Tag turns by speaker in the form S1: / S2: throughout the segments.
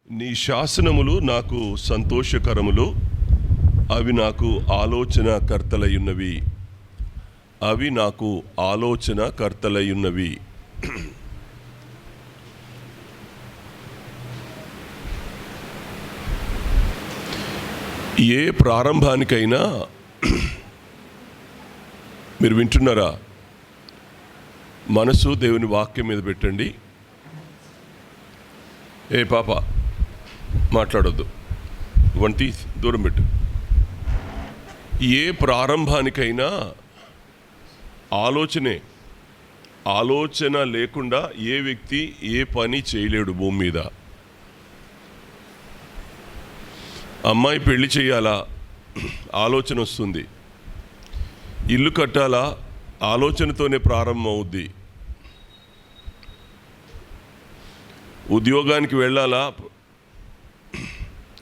S1: నీ శాసనములు నాకు సంతోషకరములు, అవి నాకు ఆలోచనకర్తలయున్నవి. అవి నాకు ఆలోచనకర్తలయున్నవి. ఏ ప్రారంభానికైనా మీరు వింటున్నారా? మనసు దేవుని వాక్యం మీద పెట్టండి. ఏ పాప మాట్లాడొద్దు, వంటి దూరం పెట్టు. ఏ ప్రారంభానికైనా ఆలోచన లేకుండా ఏ వ్యక్తి ఏ పని చేయలేడు భూమి మీద. అమ్మాయి పెళ్లి చేయాలా, ఆలోచన వస్తుంది. ఇల్లు కట్టాలా, ఆలోచనతోనే ప్రారంభం అవుద్ది. ఉద్యోగానికి వెళ్ళాలా,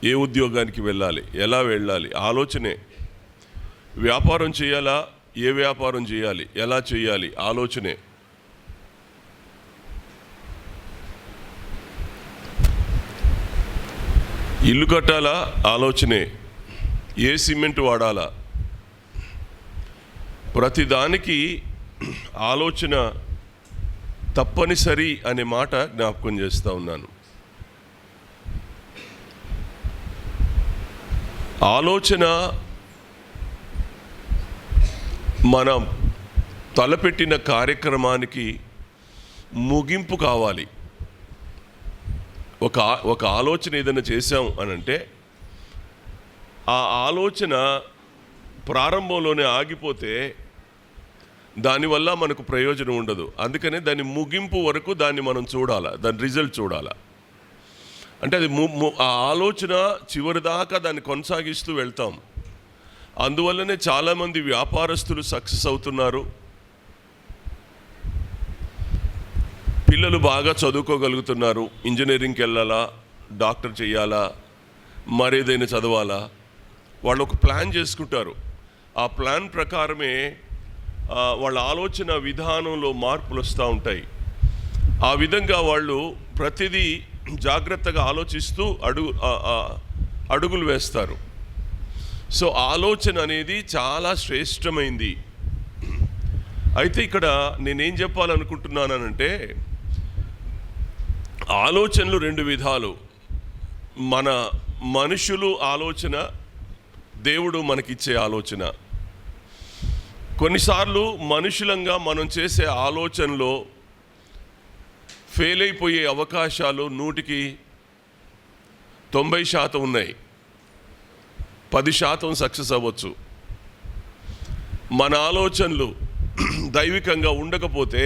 S1: ఏ ఉద్యోగానికి వెళ్ళాలి, ఎలా వెళ్ళాలి, ఆలోచనే. వ్యాపారం చేయాలా, ఏ వ్యాపారం చేయాలి, ఎలా చేయాలి, ఆలోచనే. ఇల్లు కట్టాలా, ఆలోచనే. ఏ సిమెంట్ వాడాలా, ప్రతిదానికి ఆలోచన తప్పనిసరి అనే మాట జ్ఞాపకం చేస్తూ ఉన్నాను. ఆలోచన మనం తలపెట్టిన కార్యక్రమానికి ముగింపు కావాలి. ఒక ఆలోచన ఏదైనా చేసాం అనంటే ఆ ఆలోచన ప్రారంభంలోనే ఆగిపోతే దానివల్ల మనకు ప్రయోజనం ఉండదు. అందుకనే దాని ముగింపు వరకు దాన్ని మనం చూడాలా, దాని రిజల్ట్ చూడాలా. అంటే అది ఆ ఆలోచన చివరి దాకా దాన్ని కొనసాగిస్తూ వెళ్తాం. అందువల్లనే చాలామంది వ్యాపారస్తులు సక్సెస్ అవుతున్నారు. పిల్లలు బాగా చదువుకోగలుగుతున్నారు. ఇంజనీరింగ్కి వెళ్ళాలా, డాక్టర్ చేయాలా, మరేదైనా చదవాలా, వాళ్ళు ఒక ప్లాన్ చేసుకుంటారు. ఆ ప్లాన్ ప్రకారమే వాళ్ళ ఆలోచన విధానంలో మార్పులు వస్తూ ఉంటాయి. ఆ విధంగా వాళ్ళు ప్రతిదీ జాగ్రత్తగా ఆలోచిస్తూ అడుగులు వేస్తారు. సో ఆలోచన అనేది చాలా శ్రేష్టమైంది. అయితే ఇక్కడ నేనేం చెప్పాలనుకుంటున్నానంటే, ఆలోచనలు రెండు విధాలు. మన మనుషులు ఆలోచన, దేవుడు మనకిచ్చే ఆలోచన. కొన్నిసార్లు మనుషులంగా మనం చేసే ఆలోచనలో ఫెయిల్ అయిపోయే అవకాశాలు 90% ఉన్నాయి. 10% సక్సెస్ అవ్వచ్చు. మన ఆలోచనలు దైవికంగా ఉండకపోతే,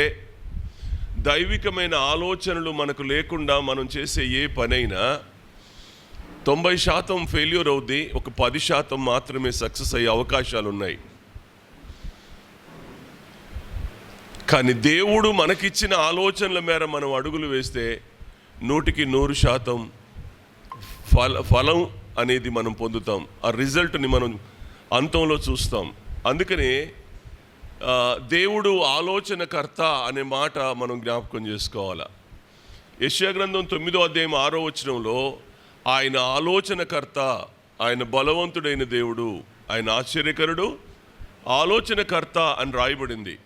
S1: దైవికమైన ఆలోచనలు మనకు లేకుండా మనం చేసే ఏ పనైనా 90% ఫెయిల్యూర్ అవుద్ది. ఒక 10% మాత్రమే సక్సెస్ అయ్యే అవకాశాలు ఉన్నాయి. కానీ దేవుడు మనకిచ్చిన ఆలోచనల మేర మనం అడుగులు వేస్తే 100% ఫలం అనేది మనం పొందుతాం. ఆ రిజల్ట్ని మనం అంతంలో చూస్తాం. అందుకనే దేవుడు ఆలోచనకర్త అనే మాట మనం జ్ఞాపకం చేసుకోవాలి. యెషయా గ్రంథం 9వ అధ్యాయం 6వ వచనంలో ఆయన ఆలోచనకర్త, ఆయన బలవంతుడైన దేవుడు, ఆయన ఆశ్చర్యకరుడు, ఆలోచనకర్త అని రాయబడింది.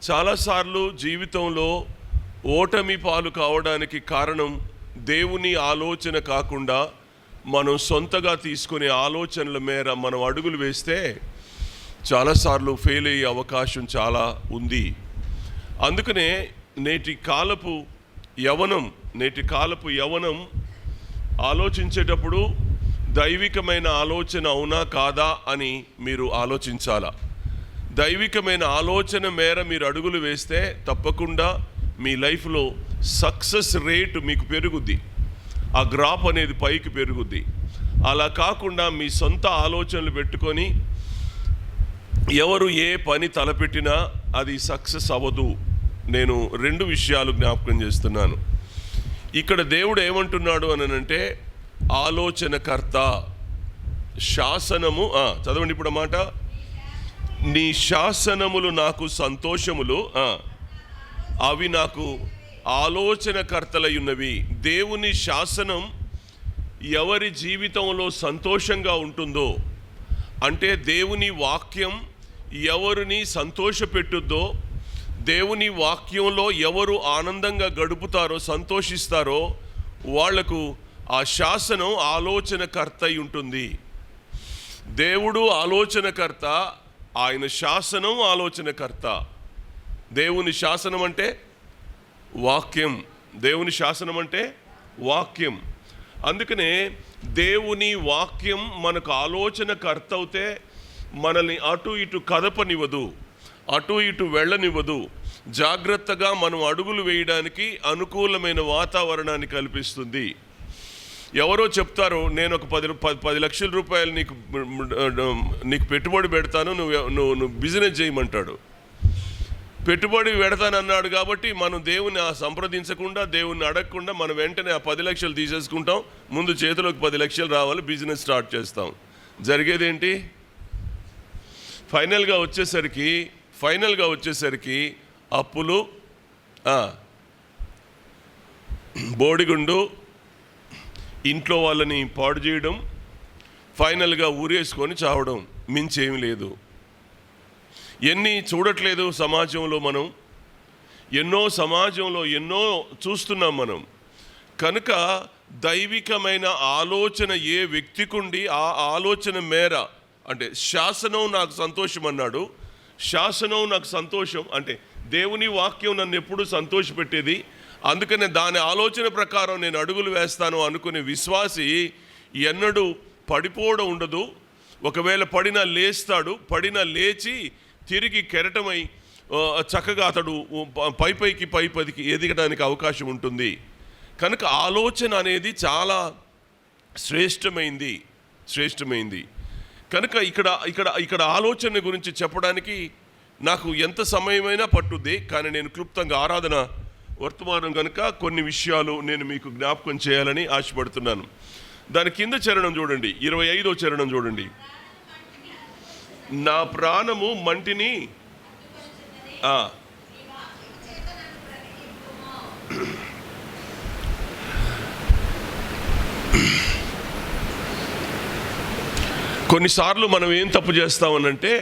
S1: చాలాసార్లు జీవితంలో ఓటమి పాలు కావడానికి కారణం దేవుని ఆలోచన కాకుండా మనం సొంతగా తీసుకునే ఆలోచనల మేర మనం అడుగులు వేస్తే చాలాసార్లు ఫెయిల్ అయ్యే అవకాశం చాలా ఉంది. అందుకనే నేటి కాలపు యవనం ఆలోచించేటప్పుడు దైవికమైన ఆలోచన అవునా కాదా అని మీరు ఆలోచించాలా. దైవికమైన ఆలోచన మేర మీరు అడుగులు వేస్తే తప్పకుండా మీ లైఫ్లో సక్సెస్ రేటు మీకు పెరుగుద్ది. ఆ గ్రాఫ్ అనేది పైకి పెరుగుద్ది. అలా కాకుండా మీ సొంత ఆలోచనలు పెట్టుకొని ఎవరు ఏ పని తలపెట్టినా అది సక్సెస్ అవ్వదు. నేను 2 విషయాలు జ్ఞాపకం చేస్తున్నాను. ఇక్కడ దేవుడు ఏమంటున్నాడు అనంటే, ఆలోచనకర్త, శాసనము. చదవండి ఇప్పుడు మాట. నీ శాసనములు నాకు సంతోషములు, అవి నాకు ఆలోచనకర్తలై ఉన్నవి. దేవుని శాసనం ఎవరి జీవితంలో సంతోషంగా ఉంటుందో, అంటే దేవుని వాక్యం ఎవరిని సంతోషపెట్టుద్దో, దేవుని వాక్యంలో ఎవరు ఆనందంగా గడుపుతారో, సంతోషిస్తారో వాళ్లకు ఆ శాసనం ఆలోచనకర్త అయి ఉంటుంది. దేవుడు ఆలోచనకర్త, ఆయన శాసనం ఆలోచనకర్త. దేవుని శాసనం అంటే వాక్యం, దేవుని శాసనం అంటే వాక్యం. అందుకనే దేవుని వాక్యం మనకు ఆలోచనకర్త అవుతే మనల్ని అటు ఇటు కదపనివ్వదు, అటు ఇటు వెళ్ళనివ్వదు. జాగ్రత్తగా మనం అడుగులు వేయడానికి అనుకూలమైన వాతావరణాన్ని కల్పిస్తుంది. ఎవరో చెప్తారు, నేను ఒక 10 లక్షల రూపాయలు నీకు పెట్టుబడి పెడతాను, నువ్వు బిజినెస్ చేయమంటాడు. పెట్టుబడి పెడతానన్నాడు కాబట్టి మనం దేవుని సంప్రదించకుండా, దేవుని అడగకుండా మనం వెంటనే ఆ 10 లక్షలు తీసేసుకుంటాం. ముందు చేతిలోకి 10 లక్షలు రావాలి, బిజినెస్ స్టార్ట్ చేస్తాం. జరిగేదేంటి? ఫైనల్గా వచ్చేసరికి అప్పులు, బోడిగుండు, ఇంట్లో వాళ్ళని పాడు చేయడం, ఫైనల్గా ఊరేసుకొని చావడం, మించేమి లేదు. ఎన్ని చూడట్లేదు సమాజంలో మనం, సమాజంలో ఎన్నో చూస్తున్నాం మనం. కనుక దైవికమైన ఆలోచన ఏ వ్యక్తికుండి ఆ ఆలోచన మేర, అంటే శాసనం నాకు సంతోషం అన్నాడు, శాసనం నాకు సంతోషం అంటే దేవుని వాక్యం నన్ను ఎప్పుడూ సంతోషపెట్టేది, అందుకనే దాని ఆలోచన ప్రకారం నేను అడుగులు వేస్తాను అనుకునే విశ్వాసి ఎన్నడూ పడిపోవడం ఉండదు. ఒకవేళ పడినా లేస్తాడు, పడినా లేచి తిరిగి కెరటమై చక్కగా అతడు పైకి ఎదగడానికి అవకాశం ఉంటుంది. కనుక ఆలోచన అనేది చాలా శ్రేష్టమైంది. కనుక ఇక్కడ ఆలోచన గురించి చెప్పడానికి నాకు ఎంత సమయమైనా పట్టుద్ది, కానీ నేను క్లుప్తంగా ఆరాధన వర్తమానం కనుక కొన్ని విషయాలు నేను మీకు జ్ఞాపకం చేయాలని ఆశపడుతున్నాను. దాని కింద చరణం చూడండి, 25వ చరణం చూడండి. నా ప్రాణము మంటిని కొన్నిసార్లు మనం ఏం తప్పు చేస్తామనంటే,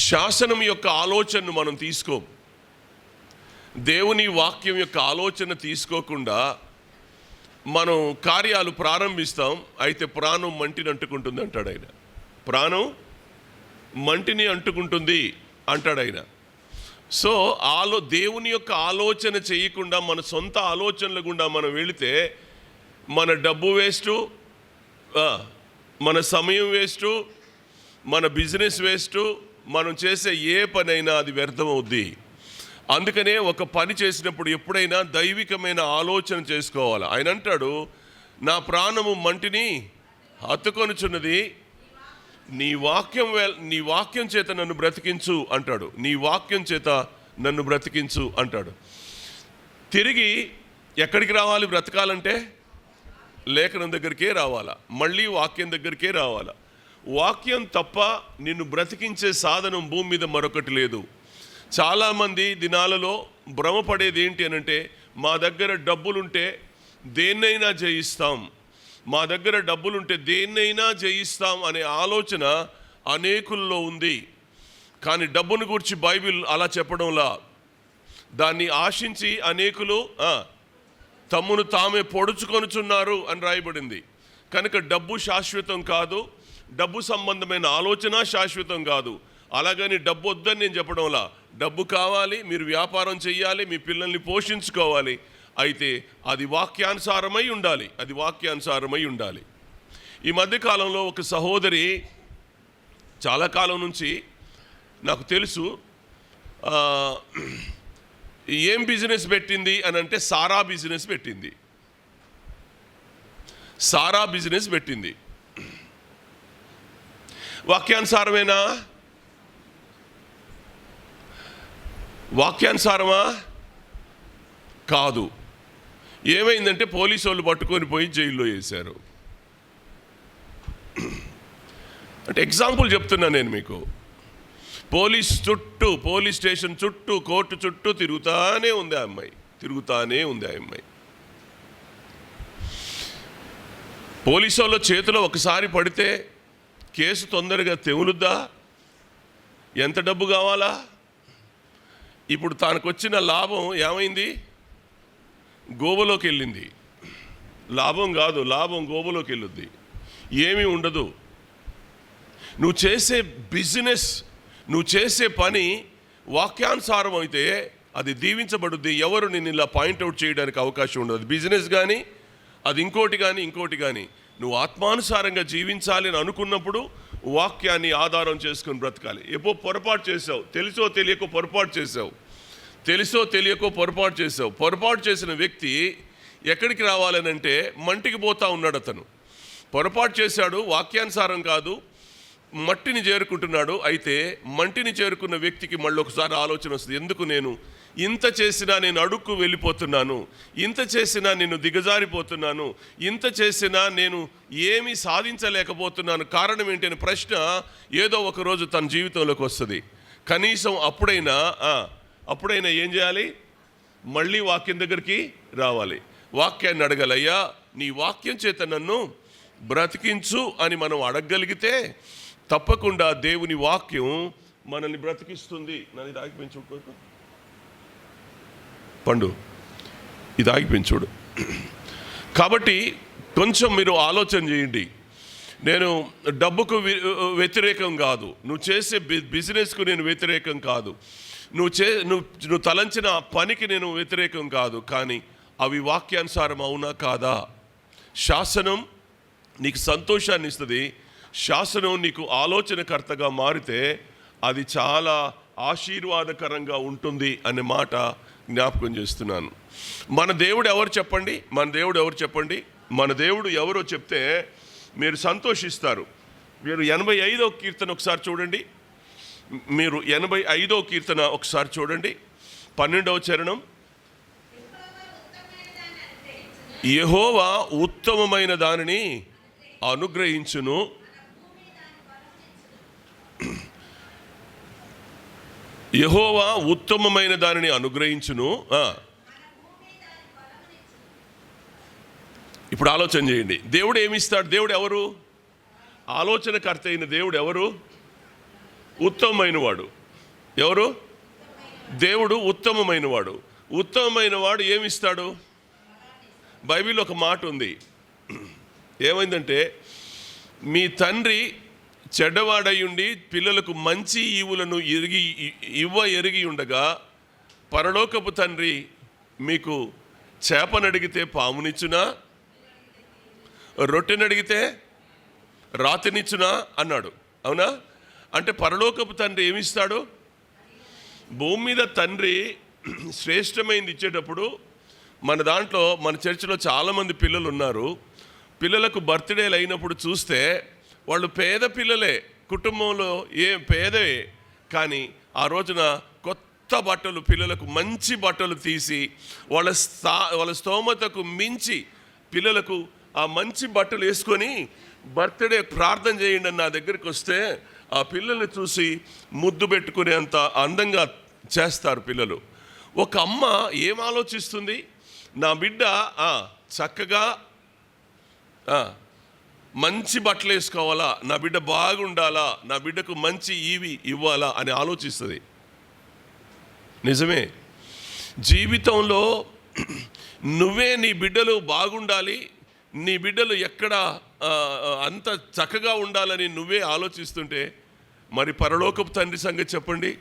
S1: శాసనం యొక్క ఆలోచనను మనం తీసుకోం, దేవుని వాక్యం యొక్క ఆలోచన తీసుకోకుండా మనం కార్యాలు ప్రారంభిస్తాం. అయితే ప్రాణం మంటిని అంటుకుంటుంది అంటాడు ఆయన. ప్రాణం మంటిని అంటుకుంటుంది అంటాడు ఆయన. సో దేవుని యొక్క ఆలోచన చేయకుండా మన సొంత ఆలోచనల గుండా మనం వెళితే మన డబ్బు వేస్టు, మన సమయం వేస్టు, మన బిజినెస్ వేస్టు, మనం చేసే ఏ పనైనా అది వ్యర్థమవుద్ది. అందుకనే ఒక పని చేసినప్పుడు ఎప్పుడైనా దైవికమైన ఆలోచన చేసుకోవాలి. ఆయన అంటాడు, నా ప్రాణము మంటిని హత్తుకొనుచున్నది, నీ వాక్యం చేత నన్ను బ్రతికించు అంటాడు. నీ వాక్యం చేత నన్ను బ్రతికించు అంటాడు. తిరిగి ఎక్కడికి రావాలి బ్రతకాలంటే? లేఖనం దగ్గరికే రావాలా, మళ్ళీ వాక్యం దగ్గరికే రావాలా. వాక్యం తప్ప నిన్ను బ్రతికించే సాధనం భూమి మీద మరొకటి లేదు. చాలామంది దినాలలో భ్రమపడేది ఏంటి అనంటే, మా దగ్గర డబ్బులుంటే దేన్నైనా జయిస్తాం, మా దగ్గర డబ్బులుంటే దేన్నైనా జయిస్తాం అనే ఆలోచన అనేకుల్లో ఉంది. కానీ డబ్బును గురించి బైబిల్ అలా చెప్పడంలా, దాన్ని ఆశించి అనేకులు తమ్మును తామే పొడుచుకొనుచున్నారు అని రాయబడింది. కనుక డబ్బు శాశ్వతం కాదు, డబ్బు సంబంధమైన ఆలోచన శాశ్వతం కాదు. అలాగని డబ్బు వద్దని నేను చెప్పడంలా, డబ్బు కావాలి, మీరు వ్యాపారం చేయాలి, మీ పిల్లల్ని పోషించుకోవాలి. అయితే అది వాక్యానుసారమై ఉండాలి. ఈ మధ్యకాలంలో ఒక సహోదరి చాలా కాలం నుంచి నాకు తెలుసు, ఏం బిజినెస్ పెట్టింది అని అంటే సారా బిజినెస్ పెట్టింది. వాక్యానుసారమేనా? వాక్యానుసారమా? కాదు. ఏమైందంటే పోలీసు వాళ్ళు పట్టుకొని పోయి జైల్లో వేశారు. అంటే ఎగ్జాంపుల్ చెప్తున్నా నేను మీకు. పోలీస్ స్టేషన్ చుట్టూ, కోర్టు చుట్టూ తిరుగుతానే ఉంది ఆ అమ్మాయి. పోలీసు వాళ్ళ చేతిలో ఒకసారి పడితే కేసు తొందరగా తెగులుద్దా? ఎంత డబ్బు కావాలా? ఇప్పుడు తనకు వచ్చిన లాభం ఏమైంది? గోబలోకి వెళ్ళింది. లాభం కాదు, లాభం గోబలోకి వెళ్ళుద్ది, ఏమీ ఉండదు. నువ్వు చేసే బిజినెస్, నువ్వు చేసే పని వాక్యానుసారం అయితే అది దీవించబడుద్ది. ఎవరు నేను ఇలా పాయింట్అవుట్ చేయడానికి అవకాశం ఉండదు. బిజినెస్ కానీ, అది ఇంకోటి కానీ నువ్వు ఆత్మానుసారంగా జీవించాలి అని అనుకున్నప్పుడు వాక్యాన్ని ఆధారం చేసుకుని బ్రతకాలి. ఎప్పుడో పొరపాటు చేసావు, తెలుసో తెలియకో పొరపాటు చేసావు. పొరపాటు చేసిన వ్యక్తి ఎక్కడికి రావాలనంటే మంటికి పోతా ఉన్నాడు. అతను పొరపాటు చేశాడు, వాక్యానుసారం కాదు, మట్టిని చేరుకుంటున్నాడు. అయితే మంటిని చేరుకున్న వ్యక్తికి మళ్ళీ ఒకసారి ఆలోచన వస్తుంది, ఎందుకు నేను ఇంత చేసినా నేను అడుక్కు వెళ్ళిపోతున్నాను, ఇంత చేసినా నేను దిగజారిపోతున్నాను, ఇంత చేసినా నేను ఏమీ సాధించలేకపోతున్నాను, కారణం ఏంటి అని ప్రశ్న ఏదో ఒకరోజు తన జీవితంలోకి వస్తుంది. కనీసం అప్పుడైనా ఏం చేయాలి? మళ్ళీ వాక్యం దగ్గరికి రావాలి, వాక్యాన్ని అడగాలి. అయ్యా, నీ వాక్యం చేత నన్ను బ్రతికించు అని మనం అడగగలిగితే తప్పకుండా దేవుని వాక్యం మనల్ని బ్రతికిస్తుంది. నన్ను ఇది ఆగిపించుకోకు పండు, ఇది ఆగిపించుడు. కాబట్టి కొంచెం మీరు ఆలోచన చేయండి. నేను డబ్బుకు వ్యతిరేకం కాదు, నువ్వు చేసే బిజినెస్కు నేను వ్యతిరేకం కాదు, నువ్వు తలంచిన పనికి నేను వ్యతిరేకం కాదు. కానీ అవి వాక్యానుసారం అవునా కాదా? శాసనం నీకు సంతోషాన్ని ఇస్తుంది, శాసనం నీకు ఆలోచనకర్తగా మారితే అది చాలా ఆశీర్వాదకరంగా ఉంటుంది అనే మాట జ్ఞాపకం చేస్తున్నాను. మన దేవుడు ఎవరు చెప్పండి? మన దేవుడు ఎవరో చెప్తే మీరు సంతోషిస్తారు. మీరు 85వ కీర్తన ఒకసారి చూడండి. 85వ కీర్తన ఒకసారి చూడండి, 12వ చరణం. యెహోవా ఉత్తమమైన దానిని అనుగ్రహించును, యెహోవా ఉత్తమమైన దానిని అనుగ్రహించును. ఇప్పుడు ఆలోచన చేయండి, దేవుడు ఏమిస్తాడు? దేవుడు ఎవరు? ఆలోచనకర్త అయిన దేవుడు ఎవరు? ఉత్తమమైన వాడు. ఎవరు? దేవుడు ఉత్తమమైన వాడు ఏమిస్తాడు? బైబిల్లో ఒక మాట ఉంది, ఏమైందంటే, మీ తండ్రి చెడ్డవాడయుండి పిల్లలకు మంచి ఈవులను ఎరిగి ఉండగా పరలోకపు తండ్రి మీకు చేపనడిగితే పామునిచ్చునా, రొట్టెనడిగితే రాతినిచ్చునా అన్నాడు. అవునా? అంటే పరలోకపు తండ్రి ఏమిస్తాడు? భూమి మీద తండ్రి శ్రేష్టమైనది ఇచ్చేటప్పుడు మన చర్చిలో చాలామంది పిల్లలు ఉన్నారు. పిల్లలకు బర్త్డేలు అయినప్పుడు చూస్తే వాళ్ళు పేద పిల్లలే, కుటుంబంలో పేదే, కానీ ఆ రోజున కొత్త బట్టలు, పిల్లలకు మంచి బట్టలు తీసి వాళ్ళ స్తోమతకు మించి పిల్లలకు ఆ మంచి బట్టలు వేసుకొని బర్త్డే ప్రార్థన చేయండి అని నా దగ్గరికి వస్తే ఆ పిల్లల్ని చూసి ముద్దు పెట్టుకునేంత అందంగా చేస్తారు పిల్లలు. ఒక అమ్మ ఏం ఆలోచిస్తుంది? నా బిడ్డ చక్కగా మంచి బట్టలు వేసుకోవాలా, నా బిడ్డ బాగుండాలా, నా బిడ్డకు మంచి ఇవ్వాలా అని ఆలోచిస్తుంది. నిజమే, జీవితంలో నువ్వే నీ బిడ్డలు బాగుండాలి, నీ బిడ్డలు ఎక్కడ అంత చక్కగా ఉండాలని నువ్వే ఆలోచిస్తుంటే మరి పరలోకపు తండ్రి సంగతి చెప్పండి,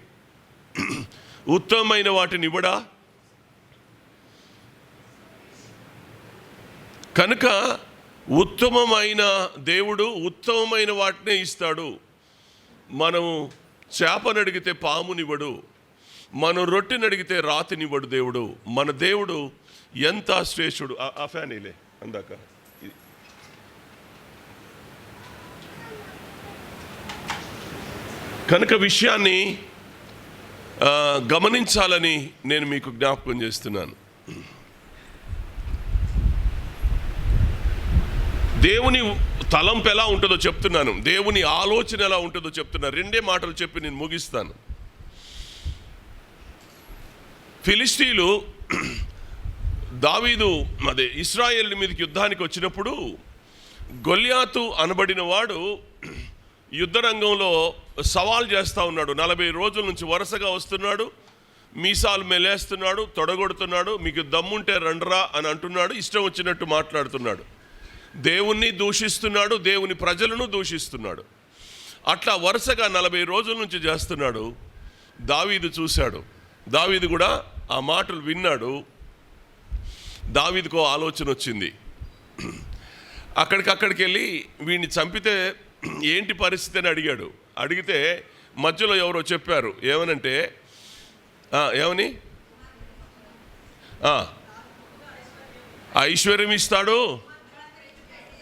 S1: ఉత్తమమైన వాటిని ఇవ్వడా? కనుక ఉత్తమమైన దేవుడు ఉత్తమమైన వాటినే ఇస్తాడు. మనం చేపనడిగితే పామునివ్వడు, మనం రొట్టెనడిగితే రాతినివ్వడు దేవుడు. మన దేవుడు ఎంత శ్రేష్ఠుడు. ఆ ఫ్యానీలే అందాక. కనుక విషయాన్ని గమనించాలని నేను మీకు జ్ఞాపకం చేస్తున్నాను. దేవుని తలంపు ఎలా ఉంటుందో చెప్తున్నాను, దేవుని ఆలోచన ఎలా ఉంటుందో చెప్తున్నాను. రెండే మాటలు చెప్పి నేను ముగిస్తాను. ఫిలిష్తీయులు దావీదు ఇశ్రాయేలు మీదకి యుద్ధానికి వచ్చినప్పుడు గొల్యాతు అనబడిన వాడు యుద్ధ రంగంలో సవాల్ చేస్తూ ఉన్నాడు. 40 రోజుల నుంచి వరుసగా వస్తున్నాడు, మీసాలు మెలేస్తున్నాడు, తొడగొడుతున్నాడు, మీకు దమ్ముంటే రండ్రా అని అంటున్నాడు, ఇష్టం వచ్చినట్టు మాట్లాడుతున్నాడు, దేవుణ్ణి దూషిస్తున్నాడు, దేవుని ప్రజలను దూషిస్తున్నాడు. అట్లా వరుసగా 40 రోజుల నుంచి చేస్తున్నాడు. దావీదు చూశాడు, దావీదు కూడా ఆ మాటలు విన్నాడు. దావీదుకో ఆలోచన వచ్చింది. అక్కడికి వెళ్ళి వీడిని చంపితే ఏంటి పరిస్థితి అని అడిగాడు. అడిగితే మధ్యలో ఎవరో చెప్పారు, ఏమనంటే ఏమని ఐశ్వర్యం ఇస్తాడు,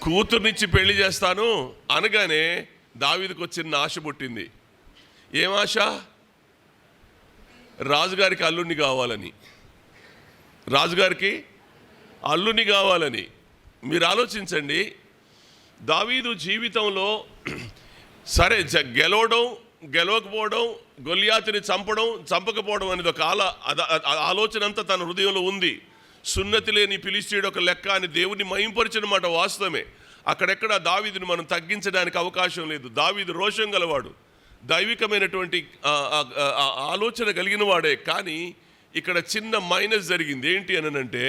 S1: కూతుర్నిచ్చి పెళ్లి చేస్తాను అనగానే దావీదుకు చిన్న ఆశ పుట్టింది. ఏం ఆశ? రాజుగారికి అల్లుడిని కావాలని, రాజుగారికి అల్లుని కావాలని. మీరు ఆలోచించండి, దావీదు జీవితంలో సరే గెలవడం, గెలవకపోవడం, గొల్యాతుని చంపడం, చంపకపోవడం అనేది ఒక ఆలోచన అంతా తన హృదయంలో ఉంది. సున్నతి లేని ఫిలిష్తీయుడు ఒక లెక్క అని దేవుని మహింపరిచిన మాట వాస్తవమే. అక్కడెక్కడ దావీదుని మనం తగ్గించడానికి అవకాశం లేదు. దావీదు రోషం గలవాడు, దైవికమైనటువంటి ఆలోచన కలిగిన వాడే. కానీ ఇక్కడ చిన్న మైనస్ జరిగింది. ఏంటి అనంటే,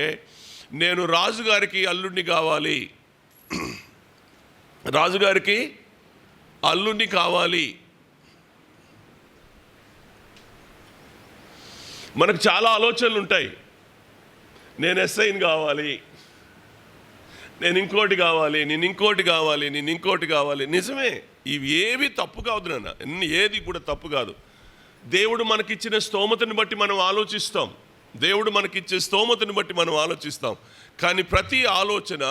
S1: నేను రాజుగారికి అల్లుడిని కావాలి, రాజుగారికి అల్లుడిని కావాలి. మనకు చాలా ఆలోచనలు ఉంటాయి. నేను ఎస్ఐని కావాలి, నేను ఇంకోటి కావాలి, నేను ఇంకోటి కావాలి, నేను ఇంకోటి కావాలి. నిజమే, ఇవి ఏవి తప్పు కాదు నాన్న, ఏది కూడా తప్పు కాదు. దేవుడు మనకిచ్చిన స్తోమతను బట్టి మనం ఆలోచిస్తాం, దేవుడు మనకిచ్చే స్తోమతను బట్టి మనం ఆలోచిస్తాం. కానీ ప్రతి ఆలోచన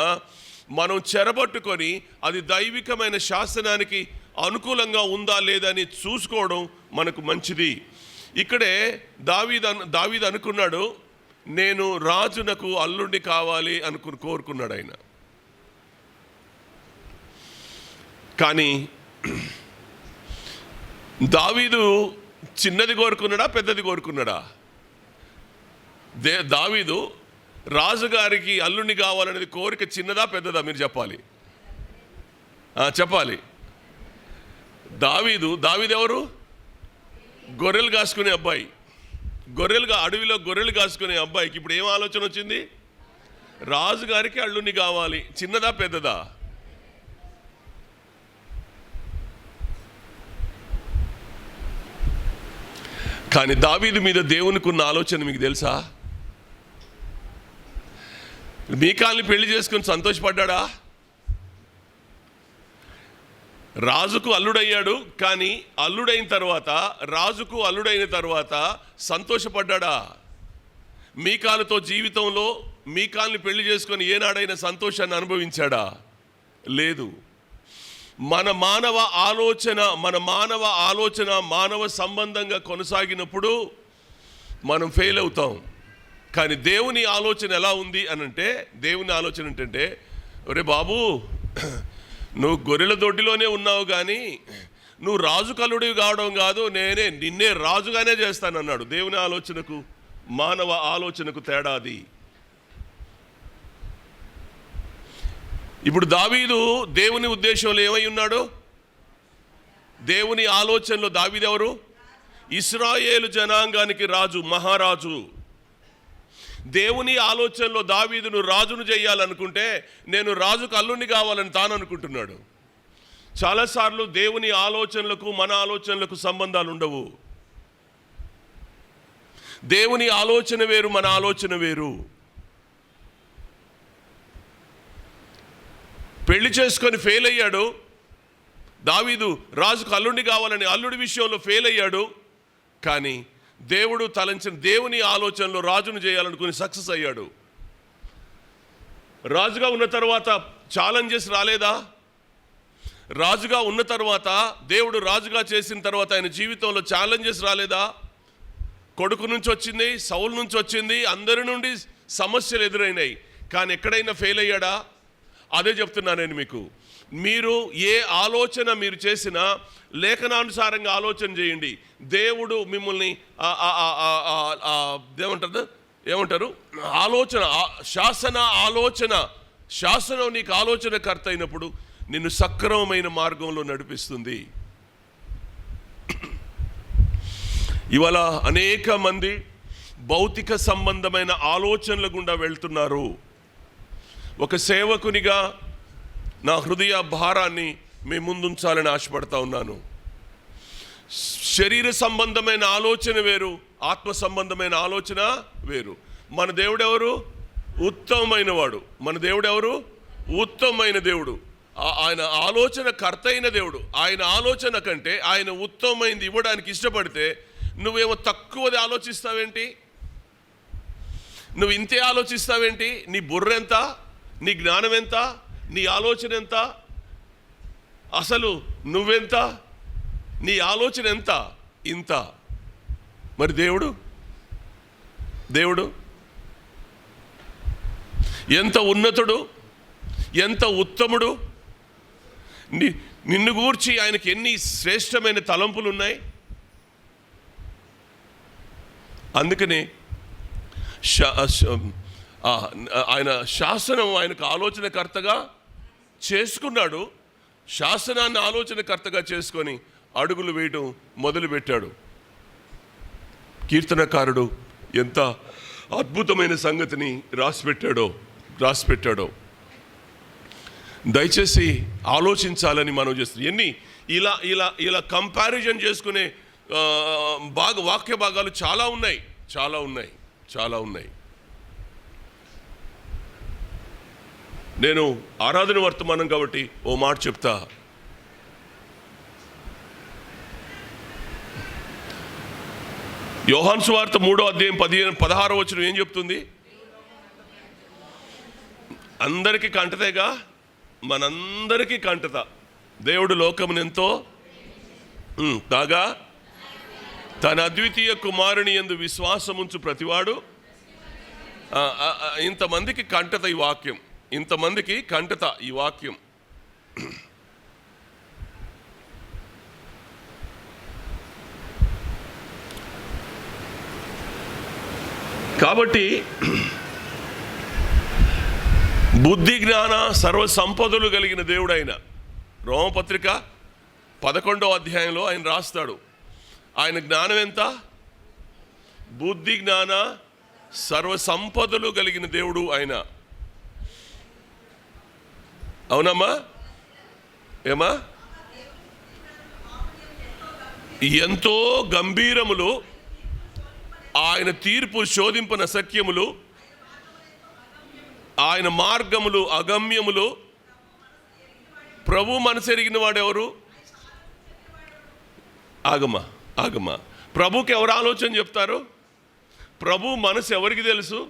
S1: మనం చెరబట్టుకొని అది దైవికమైన శాసనానికి అనుకూలంగా ఉందా లేదా అని చూసుకోవడం మనకు మంచిది. ఇక్కడే దావీదు అనుకున్నాడు, నేను రాజునకు అల్లుడిని కావాలి కోరుకున్నాడు ఆయన. కానీ దావీదు చిన్నది కోరుకున్నాడా, పెద్దది కోరుకున్నాడా? దావీదు రాజుగారికి అల్లుడిని కావాలనేది కోరిక చిన్నదా పెద్దదా? మీరు చెప్పాలి, చెప్పాలి. దావీదు ఎవరు? గొర్రెలు కాసుకునే అబ్బాయి. అడవిలో గొర్రెలు కాసుకునే అబ్బాయికి ఇప్పుడు ఏం ఆలోచన వచ్చింది? రాజుగారికి అల్లుడిని కావాలి. చిన్నదా పెద్దదా? కానీ దావీదు మీద దేవునికి ఉన్న ఆలోచన మీకు తెలుసా? మీకాల్ని పెళ్లి చేసుకుని సంతోషపడ్డా? రాజుకు అల్లుడయ్యాడు, కానీ రాజుకు అల్లుడైన తర్వాత సంతోషపడ్డా? మీకాలుతో జీవితంలో మీకాల్ని పెళ్లి చేసుకొని ఏనాడైనా సంతోషాన్ని అనుభవించాడా? లేదు. మన మానవ ఆలోచన మానవ సంబంధంగా కొనసాగినప్పుడు మనం ఫెయిల్ అవుతాం. కానీ దేవుని ఆలోచన ఎలా ఉంది అనంటే, దేవుని ఆలోచన ఏంటంటే, ఒరే బాబు, నువ్వు గొర్రెల దొడ్డిలోనే ఉన్నావు, కానీ నువ్వు రాజు కల్లుడివి కావడం కాదు, నిన్నే రాజుగానే చేస్తానన్నాడు. దేవుని ఆలోచనకు మానవ ఆలోచనకు తేడాది. ఇప్పుడు దావీదు దేవుని ఉద్దేశంలో ఏమై ఉన్నాడు? దేవుని ఆలోచనలో దావీదు ఎవరు? ఇశ్రాయేలు జనాంగానికి రాజు, మహారాజు. దేవుని ఆలోచనలో దావీదును రాజును చేయాలనుకుంటే, నేను రాజుకు అల్లుడిని కావాలని తాను అనుకుంటున్నాడు. చాలాసార్లు దేవుని ఆలోచనలకు మన ఆలోచనలకు సంబంధాలు ఉండవు. దేవుని ఆలోచన వేరు, మన ఆలోచన వేరు. పెళ్లి చేసుకొని ఫెయిల్ అయ్యాడు దావీదు. రాజుకు అల్లుడిని కావాలని అల్లుడి విషయంలో ఫెయిల్ అయ్యాడు. కానీ దేవుడు తలంచిన దేవుని ఆలోచనలో రాజును చేయాలనుకుని సక్సెస్ అయ్యాడు. రాజుగా ఉన్న తర్వాత ఛాలెంజెస్ రాలేదా? రాజుగా ఉన్న తర్వాత, దేవుడు రాజుగా చేసిన తర్వాత ఆయన జీవితంలో ఛాలెంజెస్ రాలేదా? కొడుకు నుంచి వచ్చింది, సౌలు నుంచి వచ్చింది, అందరి నుండి సమస్యలు ఎదురైనాయి. కానీ ఎక్కడైనా ఫెయిల్ అయ్యాడా? అదే చెప్తున్నా నేను మీకు. మీరు ఏ ఆలోచన మీరు చేసినా లేఖనానుసారంగా ఆలోచన చేయండి. దేవుడు మిమ్మల్ని ఏమంటారు ఆలోచన, శాసనం నీకు ఆలోచనకర్త అయినప్పుడు నిన్ను సక్రమమైన మార్గంలో నడిపిస్తుంది. ఇవాళ అనేక మంది భౌతిక సంబంధమైన ఆలోచనల గుండా వెళ్తున్నారు. ఒక సేవకునిగా నా హృదయ భారాన్ని మీ ముందుంచాలని ఆశపడతా ఉన్నాను. శరీర సంబంధమైన ఆలోచన వేరు, ఆత్మ సంబంధమైన ఆలోచన వేరు. మన దేవుడు ఎవరు? ఉత్తమమైన వాడు. మన దేవుడు ఎవరు? ఉత్తమమైన దేవుడు. ఆయన ఆలోచన కర్త అయిన దేవుడు. ఆయన ఆలోచన కంటే ఆయన ఉత్తమమైనది ఇవ్వడానికి ఇష్టపడితే నువ్వేమో తక్కువది ఆలోచిస్తావేంటి? నువ్వు ఇంతే ఆలోచిస్తావేంటి? నీ బుర్ర ఎంత? నీ జ్ఞానం ఎంత? నీ ఆలోచన ఎంత? అసలు నువ్వెంత? నీ ఆలోచన ఎంత? ఇంత. మరి దేవుడు ఎంత ఉన్నతుడు, ఎంత ఉత్తముడు. నిన్ను గూర్చి ఆయనకి ఎన్ని శ్రేష్టమైన తలంపులు ఉన్నాయి. అందుకనే ఆయన శాసనం ఆయనకు ఆలోచనకర్తగా చేసుకున్నాడు. శాసనాన్ని ఆలోచనకర్తగా చేసుకొని అడుగులు వేయడం మొదలుపెట్టాడు. కీర్తనకారుడు ఎంత అద్భుతమైన సంగతిని రాసిపెట్టాడో దయచేసి ఆలోచించాలని మనం చేస్తున్నాం. ఇలా కంపారిజన్ చేసుకునే వాక్య భాగాలు చాలా ఉన్నాయి. నేను ఆరాధన వర్తమానం కాబట్టి ఓ మాట చెప్తా. యోహాను సువార్త 3వ అధ్యాయం 16వ వచనం ఏం చెప్తుంది? అందరికీ కంటతేగా, మనందరికీ కంటత. దేవుడు లోకమును ఎంతో కాగా తన అద్వితీయ కుమారుని యందు విశ్వాసముంచు ప్రతివాడు. ఇంతమందికి కంటత ఈ వాక్యం, ఇంతమందికి కంటత ఈ వాక్యం. కాబట్టి బుద్ధి జ్ఞాన సర్వ సంపదలు కలిగిన దేవుడైన రోమపత్రిక 11వ అధ్యాయంలో ఆయన రాస్తాడు. ఆయన జ్ఞానం ఎంత? బుద్ధి జ్ఞాన సర్వ సంపదలు కలిగిన దేవుడు ఆయన. అవునమ్మా? ఏమా? ఎంతో గంభీరములు ఆయన తీర్పు శోధింపన సత్యములు, ఆయన మార్గములు అగమ్యములు. ప్రభు మనసు ఎరిగిన వాడెవరు? ఆగమ్మా. ప్రభుకి ఎవరు ఆలోచన చెప్తారు? ప్రభు మనసు ఎవరికి తెలుసు?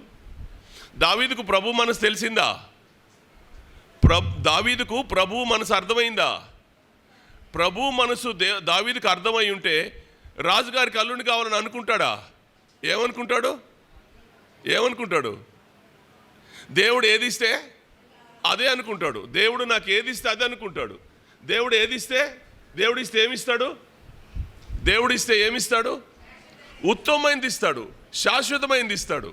S1: దావీదుకు ప్రభు మనసు తెలిసిందా? దావీదుకు ప్రభు మనసు అర్థమైందా? ప్రభు మనసు దావీదుకు అర్థమై ఉంటే రాజుగారికి అల్లుని కావాలని అనుకుంటాడా? ఏమనుకుంటాడు? దేవుడు ఏదిస్తే అదే అనుకుంటాడు. దేవుడు నాకు ఏదిస్తే అదే అనుకుంటాడు. దేవుడిస్తే ఏమిస్తాడు? దేవుడిస్తే ఏమిస్తాడు? ఉత్తమమైనది ఇస్తాడు, శాశ్వతమైనది ఇస్తాడు.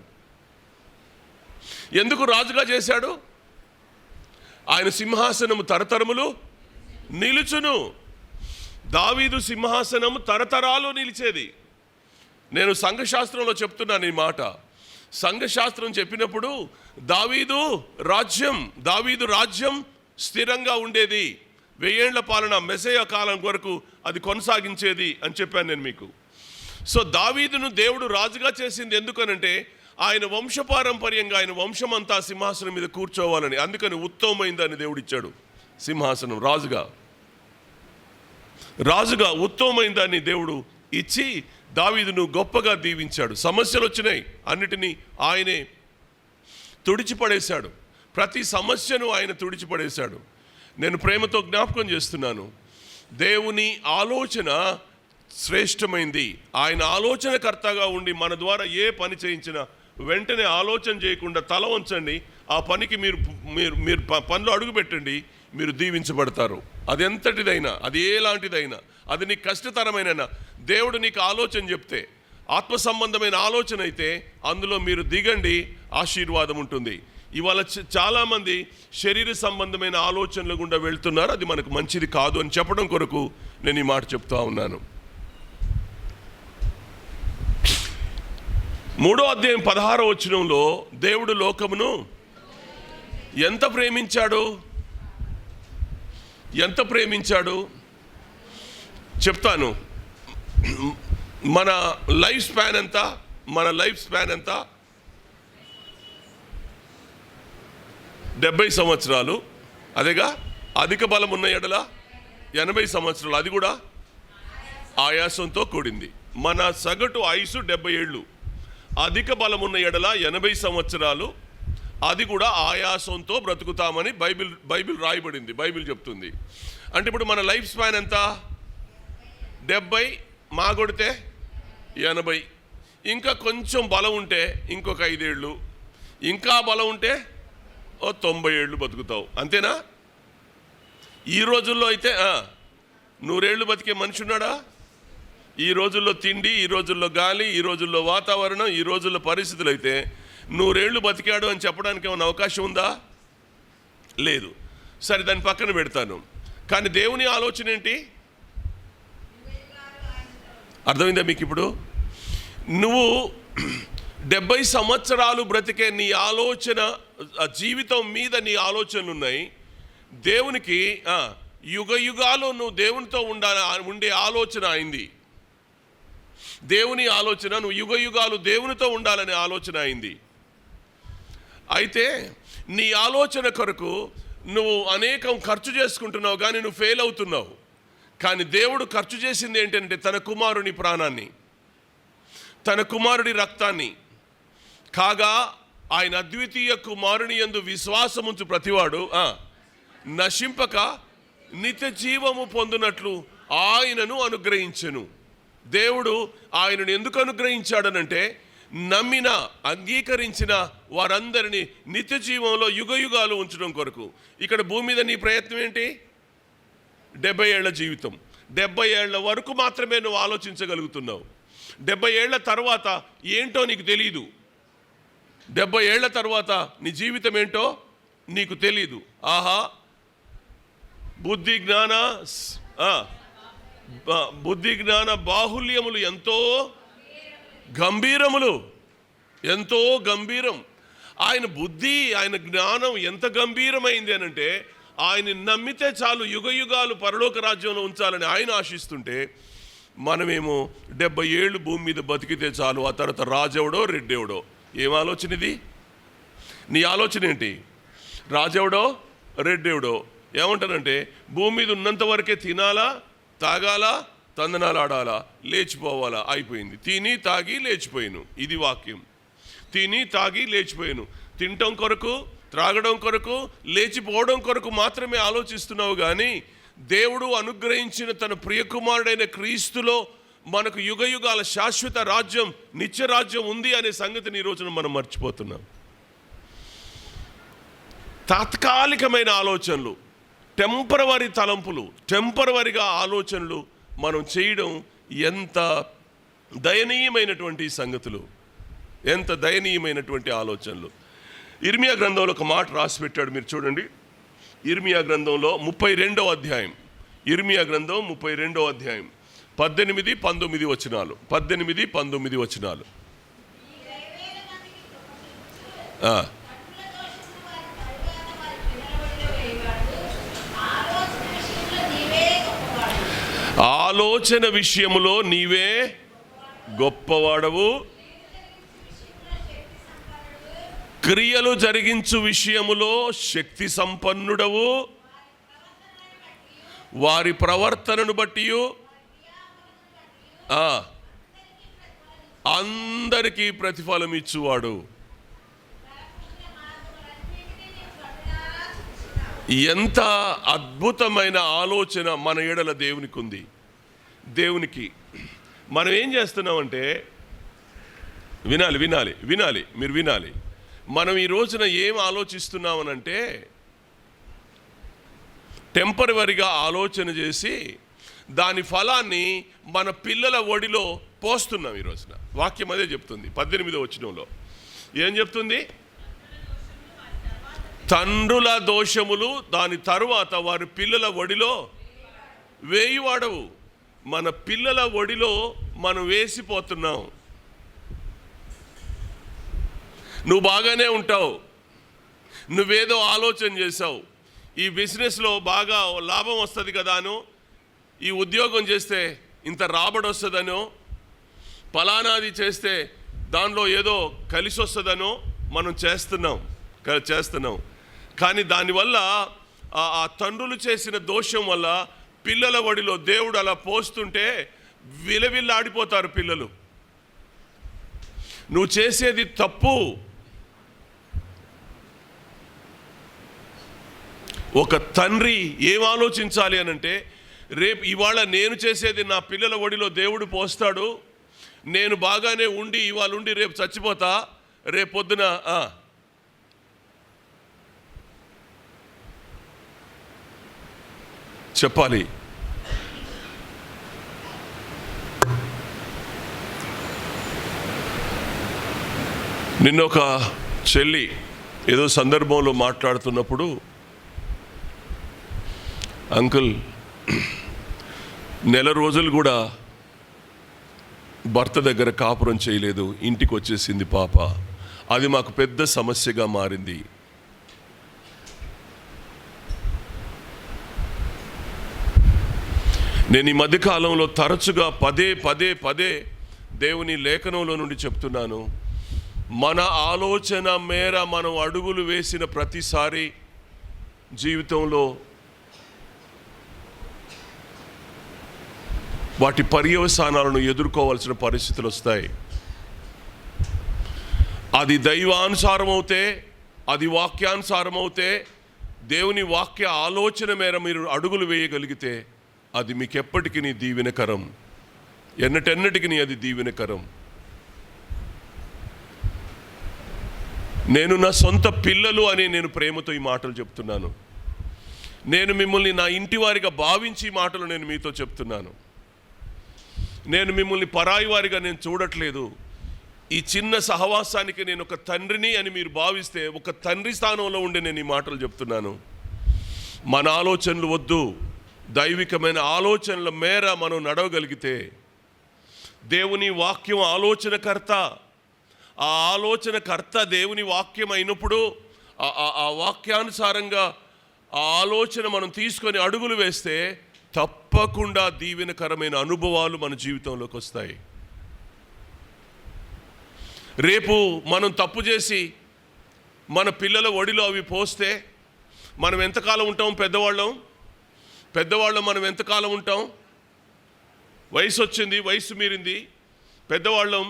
S1: ఎందుకు రాజుగా చేశాడు? ఆయన సింహాసనము తరతరములు నిలుచును. దావీదు సింహాసనము తరతరాలు నిలిచేది. నేను సంఘశాస్త్రంలో చెప్తున్నాను ఈ మాట. సంఘశాస్త్రం చెప్పినప్పుడు దావీదు రాజ్యం స్థిరంగా ఉండేది. 1000 ఏళ్ల పాలన మెస్సయ కాలం వరకు అది కొనసాగించేది అని చెప్పాను నేను మీకు. సో దావీదును దేవుడు రాజుగా చేసింది ఎందుకనంటే ఆయన వంశపారంపర్యంగా ఆయన వంశమంతా సింహాసనం మీద కూర్చోవాలని. అందుకని ఉత్తమమైందని దేవుడు ఇచ్చాడు సింహాసనం. రాజుగా ఉత్తమమైందని దేవుడు ఇచ్చి దావీదును గొప్పగా దీవించాడు. సమస్యలు వచ్చినాయి, అన్నిటినీ ఆయనే తుడిచిపడేశాడు. ప్రతి సమస్యను ఆయన తుడిచిపడేశాడు. నేను ప్రేమతో జ్ఞాపకం చేస్తున్నాను, దేవుని ఆలోచన శ్రేష్టమైంది. ఆయన ఆలోచనకర్తగా ఉండి మన ద్వారా ఏ పని చేయించినా వెంటనే ఆలోచన చేయకుండా తల వంచండి. ఆ పనికి మీరు పనిలో అడుగు పెట్టండి, మీరు దీవించబడతారు. అది ఎంతటిదైనా, అది ఎలాంటిదైనా, అది నీకు కష్టతరమైన దేవుడు నీకు ఆలోచన చెప్తే, ఆత్మ సంబంధమైన ఆలోచన అయితే అందులో మీరు దిగండి, ఆశీర్వాదం ఉంటుంది. ఇవాళ చాలామంది శరీర సంబంధమైన ఆలోచనల గుండా వెళ్తున్నారు. అది మనకు మంచిది కాదు అని చెప్పడం కొరకు నేను ఈ మాట చెప్తా ఉన్నాను. 3వ అధ్యాయం 16వ వచనంలో దేవుడు లోకమును ఎంత ప్రేమించాడు చెప్తాను. మన లైఫ్ స్పాన్ ఎంత? 70 సంవత్సరాలు. అదేగా. అధిక బలం ఉన్న ఎడల 80 సంవత్సరాలు. అది కూడా ఆయాసంతో కూడింది. మన సగటు ఆయుసు 70 ఏళ్ళు. అధిక బలం ఉన్న ఎడల 80 సంవత్సరాలు. అది కూడా ఆయాసంతో బ్రతుకుతామని బైబిల్ రాయబడింది. బైబిల్ చెప్తుంది. అంటే ఇప్పుడు మన లైఫ్ స్పాన్ ఎంత? 70 మాగొడితే 80. ఇంకా కొంచెం బలం ఉంటే ఇంకొక 5 ఏళ్ళు, ఇంకా బలం ఉంటే 90 ఏళ్ళు బతుకుతావు. అంతేనా? ఈ రోజుల్లో అయితే 100 ఏళ్ళు బతికే మనిషి ఉన్నాడా? ఈ రోజుల్లో తిండి, ఈ రోజుల్లో గాలి, ఈ రోజుల్లో వాతావరణం, ఈ రోజుల్లో పరిస్థితులు అయితే 100 ఏళ్ళు బతికాడు అని చెప్పడానికి ఏమైనా అవకాశం ఉందా? లేదు. సరే, దాన్ని పక్కన పెడతాను. కానీ దేవుని ఆలోచన ఏంటి? అర్థమైందా మీకు? ఇప్పుడు నువ్వు 70 సంవత్సరాలు బ్రతికే నీ ఆలోచన, జీవితం మీద నీ ఆలోచనలు ఉన్నాయి. దేవునికి యుగ యుగాలు నువ్వు దేవునితో ఉండే ఆలోచన అయింది. దేవుని ఆలోచన నువ్వు యుగ యుగాలు దేవునితో ఉండాలనే ఆలోచన అయింది. అయితే నీ ఆలోచన కొరకు నువ్వు అనేకం ఖర్చు చేసుకుంటున్నావు, కానీ నువ్వు ఫెయిల్ అవుతున్నావు. కానీ దేవుడు ఖర్చు చేసింది ఏంటంటే తన కుమారుని ప్రాణాన్ని, తన కుమారుడి రక్తాన్ని. కాగా ఆయన అద్వితీయ కుమారుని యందు విశ్వాసముంచు ప్రతివాడు నశింపక నిత్య జీవము పొందునట్లు ఆయనను అనుగ్రహించెను. దేవుడు ఆయనను ఎందుకు అనుగ్రహించాడనంటే నమ్మిన, అంగీకరించిన వారందరినీ నిత్య జీవంలో యుగ యుగాలు ఉంచడం కొరకు. ఇక్కడ భూమి మీద నీ ప్రయత్నం ఏంటి? 70 ఏళ్ల జీవితం. 70 ఏళ్ల వరకు మాత్రమే నువ్వు ఆలోచించగలుగుతున్నావు. 70 ఏళ్ల తర్వాత ఏంటో నీకు తెలీదు. 70 ఏళ్ల తర్వాత నీ జీవితం ఏంటో నీకు తెలీదు. బుద్ధి జ్ఞాన బాహుల్యములు ఎంతో గంభీరం. ఆయన బుద్ధి, ఆయన జ్ఞానం ఎంత గంభీరమైంది అనంటే ఆయన నమ్మితే చాలు యుగ యుగాలు పరలోక రాజ్యంలో ఉంచాలని ఆయన ఆశిస్తుంటే, మనమేమో 70 ఏళ్ళు భూమి మీద బతికితే చాలు, ఆ తర్వాత రాజెవడో రెడ్డెవడో. ఏం ఆలోచన ఇది? నీ ఆలోచన ఏంటి? రాజెవడో రెడ్డెవడో. ఏమంటారంటే భూమి మీద ఉన్నంత వరకే తినాలా, తాగాలా, తందనాలు ఆడాలా, లేచిపోవాలా, అయిపోయింది. తిని తాగి లేచిపోయాను. ఇది వాక్యం. తిని తాగి లేచిపోయాను. తినటం కొరకు, త్రాగడం కొరకు, లేచిపోవడం కొరకు మాత్రమే ఆలోచిస్తున్నావు. కానీ దేవుడు అనుగ్రహించిన తన ప్రియకుమారుడైన క్రీస్తులో మనకు యుగ యుగాల శాశ్వత రాజ్యం, నిత్య రాజ్యం ఉంది అనే సంగతిని ఈ రోజున మనం మర్చిపోతున్నాం. తాత్కాలికమైన ఆలోచనలు, టెంపరవరీ తలంపులు, టెంపరవరీగా ఆలోచనలు మనం చేయడం ఎంత దయనీయమైనటువంటి సంగతులు, ఎంత దయనీయమైనటువంటి ఆలోచనలు. ఇర్మియా గ్రంథంలో ఒక మాట రాసి పెట్టాడు, మీరు చూడండి. ఇర్మియా గ్రంథంలో 32వ అధ్యాయం, ఇర్మియా గ్రంథం 32వ అధ్యాయం 18, 19 వచనాలు. 18, 19 వచనాలు. ఆలోచన విషయములో నీవే గొప్పవాడవు, క్రియలు జరిగించు విషయములో శక్తి సంపన్నుడవు, వారి ప్రవర్తనను బట్టి అందరికీ ప్రతిఫలం ఇచ్చువాడు. ఎంత అద్భుతమైన ఆలోచన మన ఎడల దేవునికి ఉంది. దేవునికి మనం ఏం చేస్తున్నామంటే, వినాలి, మీరు వినాలి. మనం ఈ రోజున ఏం ఆలోచిస్తున్నామనంటే టెంపరవరీగా ఆలోచన చేసి దాని ఫలాన్ని మన పిల్లల ఒడిలో పోస్తున్నాం. ఈ రోజున వాక్యం అదే చెప్తుంది. 18వ వచనంలో ఏం చెప్తుంది? తండ్రుల దోషములు దాని తరువాత వారి పిల్లల ఒడిలో వేయువాడవు. మన పిల్లల ఒడిలో మనం వేసిపోతున్నాం. నువ్వు బాగానే ఉంటావు, నువ్వేదో ఆలోచన చేసావు, ఈ బిజినెస్లో బాగా లాభం వస్తుంది కదానో, ఈ ఉద్యోగం చేస్తే ఇంత రాబడి వస్తుందనో, ఫలానాది చేస్తే దానిలో ఏదో కలిసి వస్తుందనో మనం చేస్తున్నాం. కానీ దానివల్ల ఆ తండ్రులు చేసిన దోషం వల్ల పిల్లల ఒడిలో దేవుడు అలా పోస్తుంటే విలవిల్లాడిపోతారు పిల్లలు. నువ్వు చేసేది తప్పు. ఒక తండ్రి ఏం ఆలోచించాలి అనంటే, రేపు ఇవాళ నేను చేసేది నా పిల్లల ఒడిలో దేవుడు పోస్తాడు, నేను బాగానే ఉండి ఇవాళ ఉండి రేపు చచ్చిపోతా, రేపు పొద్దున చెప్పాలి. నిన్న ఒక చెల్లి ఏదో సందర్భంలో మాట్లాడుతున్నప్పుడు, అంకుల్ నెల రోజులు కూడా భర్త దగ్గర కాపురం చేయలేదు, ఇంటికి వచ్చేసింది పాప, అది మాకు పెద్ద సమస్యగా మారింది. నేను ఈ మధ్యకాలంలో తరచుగా పదే దేవుని లేఖనంలో నుండి చెప్తున్నాను, మన ఆలోచన మేర మనం అడుగులు వేసిన ప్రతిసారి జీవితంలో వాటి పర్యవసానాలను ఎదుర్కోవాల్సిన పరిస్థితులు వస్తాయి. అది దైవానుసారం అవుతే, అది వాక్యానుసారం అవుతే, దేవుని వాక్య ఆలోచన మేర మీరు అడుగులు వేయగలిగితే అది మీకు ఎప్పటికీ దీవెనకరం, ఎన్నటెన్నటికి అది దీవెనకరం. నేను నా సొంత పిల్లలు అని నేను ప్రేమతో ఈ మాటలు చెప్తున్నాను. నేను మిమ్మల్ని నా ఇంటి వారిగా భావించి ఈ మాటలు నేను మీతో చెప్తున్నాను. నేను మిమ్మల్ని పరాయి వారిగా నేను చూడట్లేదు. ఈ చిన్న సహవాసానికి నేను ఒక తండ్రిని అని మీరు భావిస్తే, ఒక తండ్రి స్థానంలో ఉండి నేను ఈ మాటలు చెప్తున్నాను. మన ఆలోచనలు వద్దు, దైవికమైన ఆలోచనల మేర మనం నడవగలిగితే, దేవుని వాక్యం ఆలోచనకర్త, ఆ ఆలోచనకర్త దేవుని వాక్యం అయినప్పుడు ఆ వాక్యానుసారంగా ఆ ఆలోచన మనం తీసుకొని అడుగులు వేస్తే తప్పకుండా దీవెనకరమైన అనుభవాలు మన జీవితంలోకి వస్తాయి. రేపు మనం తప్పు చేసి మన పిల్లల ఒడిలో అవి పోస్తే మనం ఎంతకాలం ఉంటాం? పెద్దవాళ్ళం మనం ఎంతకాలం ఉంటాం? వయసు వచ్చింది, వయసు మీరింది, పెద్దవాళ్ళం,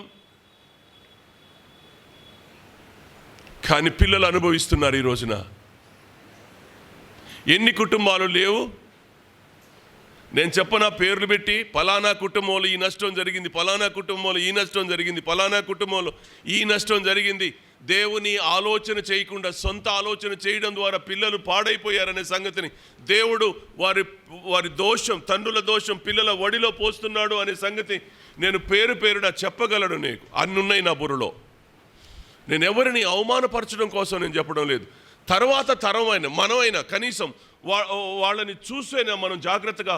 S1: కానీ పిల్లలు అనుభవిస్తున్నారు. ఈ రోజున ఎన్ని కుటుంబాలు లేవు? నేను చెప్పనా పేర్లు పెట్టి, ఫలానా కుటుంబంలో ఈ నష్టం జరిగింది, ఫలానా కుటుంబంలో ఈ నష్టం జరిగింది, ఫలానా కుటుంబంలో ఈ నష్టం జరిగింది. దేవుని ఆలోచన చేయకుండా సొంత ఆలోచన చేయడం ద్వారా పిల్లలు పాడైపోయారనే సంగతిని దేవుడు వారి దోషం, తండ్రుల దోషం పిల్లల ఒడిలో పోస్తున్నాడు అనే సంగతి నేను పేరున చెప్పగలను. నీకు అన్నున్నాయి నా బుర్రలో. నేను ఎవరిని అవమానపరచడం కోసం నేను చెప్పడం లేదు. తర్వాత తరమైన మనమైనా కనీసం వాళ్ళని చూసైనా మనం జాగ్రత్తగా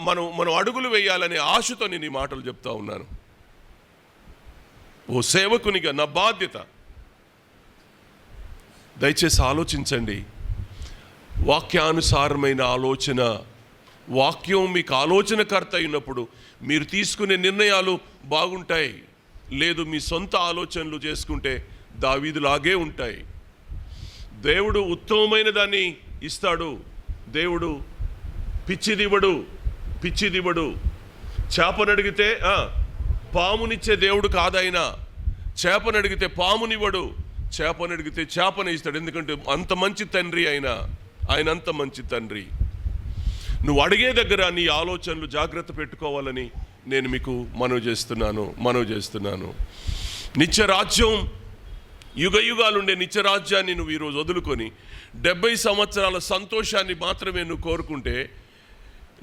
S1: మనం అడుగులు వేయాలనే ఆశతో నేను ఈ మాటలు చెప్తా ఉన్నాను. ఓ సేవకునిగా నా బాధ్యత. దయచేసి ఆలోచించండి. వాక్యానుసారమైన ఆలోచన, వాక్యం మీకు ఆలోచనకర్త అయినప్పుడు మీరు తీసుకునే నిర్ణయాలు బాగుంటాయి. లేదు మీ సొంత ఆలోచనలు చేసుకుంటే దావీదులాగే ఉంటాయి. దేవుడు ఉత్తమమైన దాన్ని ఇస్తాడు. దేవుడు పిచ్చిదివ్వడు. చేపనడిగితే పామునిచ్చే దేవుడు కాదాయన. చేపనడిగితే పామునివ్వడు, చేపనడిగితే చేపని ఇస్తాడు. ఎందుకంటే అంత మంచి తండ్రి ఆయన అంత మంచి తండ్రి. నువ్వు అడిగే దగ్గర నీ ఆలోచనలు జాగ్రత్త పెట్టుకోవాలని నేను మీకు మనవి చేస్తున్నాను. నిత్యరాజ్యం, యుగాలుండే నిత్యరాజ్యాన్ని నువ్వు ఈరోజు వదులుకొని 70 సంవత్సరాల సంతోషాన్ని మాత్రమే నువ్వు కోరుకుంటే,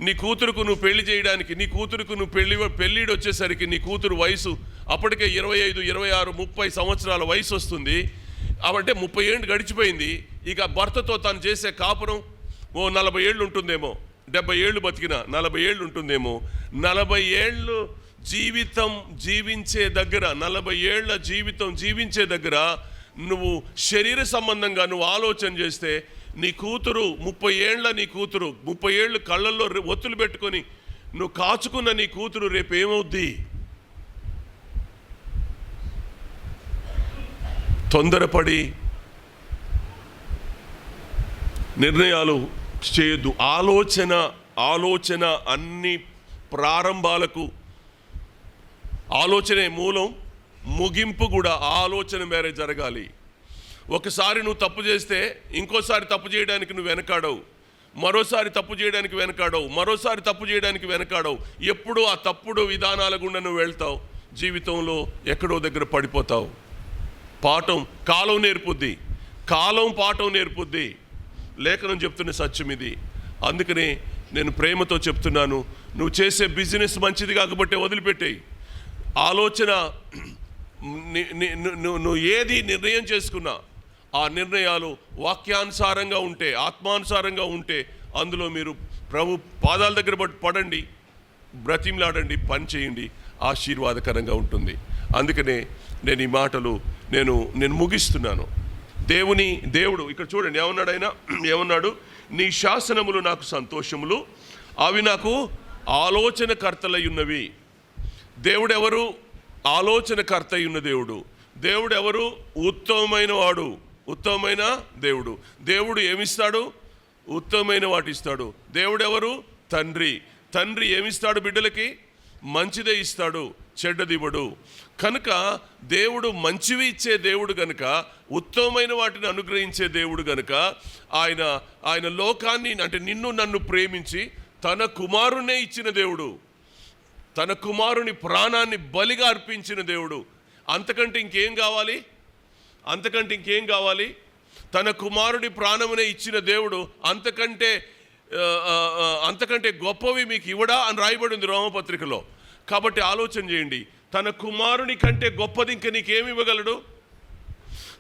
S1: నీ కూతురుకు నువ్వు పెళ్లి చేయడానికి, నీ కూతురుకు నువ్వు పెళ్ళిడు వచ్చేసరికి నీ కూతురు వయసు అప్పటికే 25, 26, 30 సంవత్సరాల వయసు వస్తుంది. అంటే 30 ఏళ్ళు గడిచిపోయింది. ఇక భర్తతో తను చేసే కాపురం 40 ఏళ్ళు ఉంటుందేమో, 70 ఏళ్ళు బతికిన 40 ఏళ్ళు ఉంటుందేమో. 40 ఏళ్ళు జీవితం జీవించే దగ్గర, 40 ఏళ్ల జీవితం జీవించే దగ్గర నువ్వు శరీర సంబంధంగా నువ్వు ఆలోచన చేస్తే నీ కూతురు 30 ఏళ్ల నీ కూతురు 30 ఏళ్ళు కళ్ళల్లో ఒత్తులు పెట్టుకొని నువ్వు కాచుకున్న నీ కూతురు రేపు ఏమవుద్ది? తొందరపడి నిర్ణయాలు చేయొద్దు. ఆలోచన అన్ని ప్రారంభాలకు ఆలోచనే మూలం, ముగింపు కూడా ఆలోచన మేరే జరగాలి. ఒకసారి నువ్వు తప్పు చేస్తే ఇంకోసారి తప్పు చేయడానికి నువ్వు వెనకాడవు, మరోసారి తప్పు చేయడానికి వెనకాడవు, మరోసారి తప్పు చేయడానికి వెనకాడవు. ఎప్పుడు ఆ తప్పుడు విధానాల గుండా నువ్వు వెళ్తావు, జీవితంలో ఎక్కడో దగ్గర పడిపోతావు. కాలం నేర్పుద్ది, పాఠం నేర్పుద్ది. లేఖనం చెప్తున్న సత్యం ఇది. అందుకనే నేను ప్రేమతో చెప్తున్నాను, నువ్వు చేసే బిజినెస్ మంచిది కాకపోతే వదిలిపెట్టేయి. ఆలోచన నువ్వు ఏది నిర్ణయం చేసుకున్నా ఆ నిర్ణయాలు వాక్యానుసారంగా ఉంటే, ఆత్మానుసారంగా ఉంటే అందులో మీరు ప్రభు పాదాల దగ్గర పడండి, బ్రతిమలాడండి, పని చేయండి, ఆశీర్వాదకరంగా ఉంటుంది. అందుకనే నేను ఈ మాటలు నేను ముగిస్తున్నాను. దేవుడు ఇక్కడ చూడండి ఏమన్నాడు? నీ శాసనములు నాకు సంతోషములు, అవి నాకు ఆలోచనకర్తలై ఉన్నవి. దేవుడెవరు? ఆలోచనకర్త ఉన్న దేవుడెవరు? ఉత్తమమైన దేవుడు. దేవుడు ఏమిస్తాడు? ఉత్తమమైన వాటి ఇస్తాడు. దేవుడెవరు? తండ్రి ఏమిస్తాడు బిడ్డలకి? మంచిదే ఇస్తాడు, చెడ్డదివ్వడు. కనుక దేవుడు మంచివి ఇచ్చే దేవుడు గనుక, ఉత్తమమైన వాటిని అనుగ్రహించే దేవుడు గనుక ఆయన లోకాన్ని, అంటే నిన్ను నన్ను ప్రేమించి తన కుమారునే ఇచ్చిన దేవుడు, తన కుమారుని ప్రాణాన్ని బలిగా అర్పించిన దేవుడు. అంతకంటే ఇంకేం కావాలి? తన కుమారుని ప్రాణమునే ఇచ్చిన దేవుడు అంతకంటే గొప్పవి మీకు ఇవ్వడా అని రాయబడి ఉంది రోమపత్రికలో. కాబట్టి ఆలోచన చేయండి, తన కుమారుని కంటే గొప్పది ఇంక నీకేమి ఇవ్వగలడు?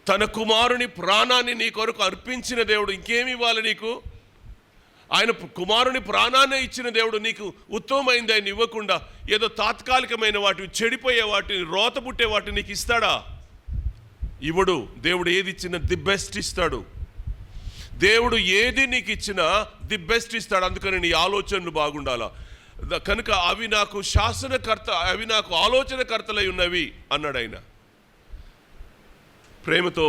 S1: తన కుమారుని ప్రాణాన్ని నీ కొరకు అర్పించిన దేవుడు ఇంకేమి ఇవ్వాలి నీకు? ఆయన కుమారుని ప్రాణాన్ని ఇచ్చిన దేవుడు నీకు ఉత్తమమైంది ఆయన ఇవ్వకుండా ఏదో తాత్కాలికమైన వాటిని, చెడిపోయే వాటిని, రోత పుట్టే వాటిని నీకు ఇస్తాడా? ఇవ్వడు. దేవుడు ఏది ఇచ్చినా ది బెస్ట్ ఇస్తాడు. దేవుడు ఏది నీకు ఇచ్చినా ది బెస్ట్ ఇస్తాడు. అందుకని నీ ఆలోచనలు బాగుండాలా. కనుక అవి నాకు ఆలోచనకర్తలై ఉన్నవి అన్నాడు ఆయన. ప్రేమతో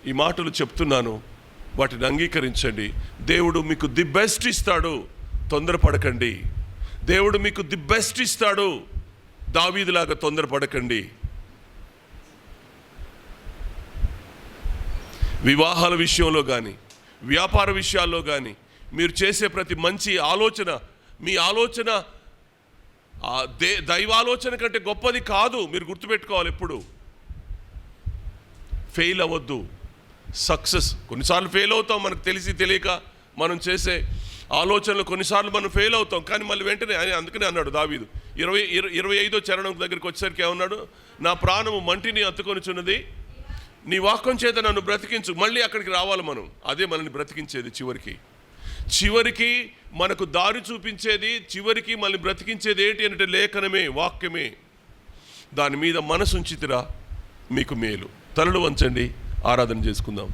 S1: ఈ మాటలు చెప్తున్నాను, వాటిని అంగీకరించండి. దేవుడు మీకు ది బెస్ట్ ఇస్తాడు, తొందరపడకండి. దేవుడు మీకు ది బెస్ట్ ఇస్తాడు, దావీదులాగా తొందరపడకండి. వివాహాల విషయంలో కానీ, వ్యాపార విషయాల్లో కానీ మీరు చేసే ప్రతి మంచి ఆలోచన, మీ ఆలోచన దైవాలోచన కంటే గొప్పది కాదు. మీరు గుర్తుపెట్టుకోవాలి. ఎప్పుడు ఫెయిల్ అవ్వద్దు. సక్సెస్ కొన్నిసార్లు ఫెయిల్ అవుతాం, మనకు తెలిసి తెలియక మనం చేసే ఆలోచనలు కొన్నిసార్లు మనం ఫెయిల్ అవుతాం. కానీ మళ్ళీ వెంటనే అందుకనే అన్నాడు దావీదు 25వ చరణం దగ్గరికి వచ్చేసరికి ఏమన్నాడు? నా ప్రాణము మంటిని అత్తుకొనిచున్నది, నీ వాక్యం చేత నన్ను బ్రతికించు. మళ్ళీ అక్కడికి రావాలి మనం. అదే మనల్ని బ్రతికించేది. చివరికి మనకు దారి చూపించేది, చివరికి మనల్ని బ్రతికించేది ఏంటి అంటే లేఖనమే, వాక్యమే. దాని మీద మనసు ఉంచితిరా మీకు మేలు. తలలు వంచండి, ఆరాధన చేసుకుందాం.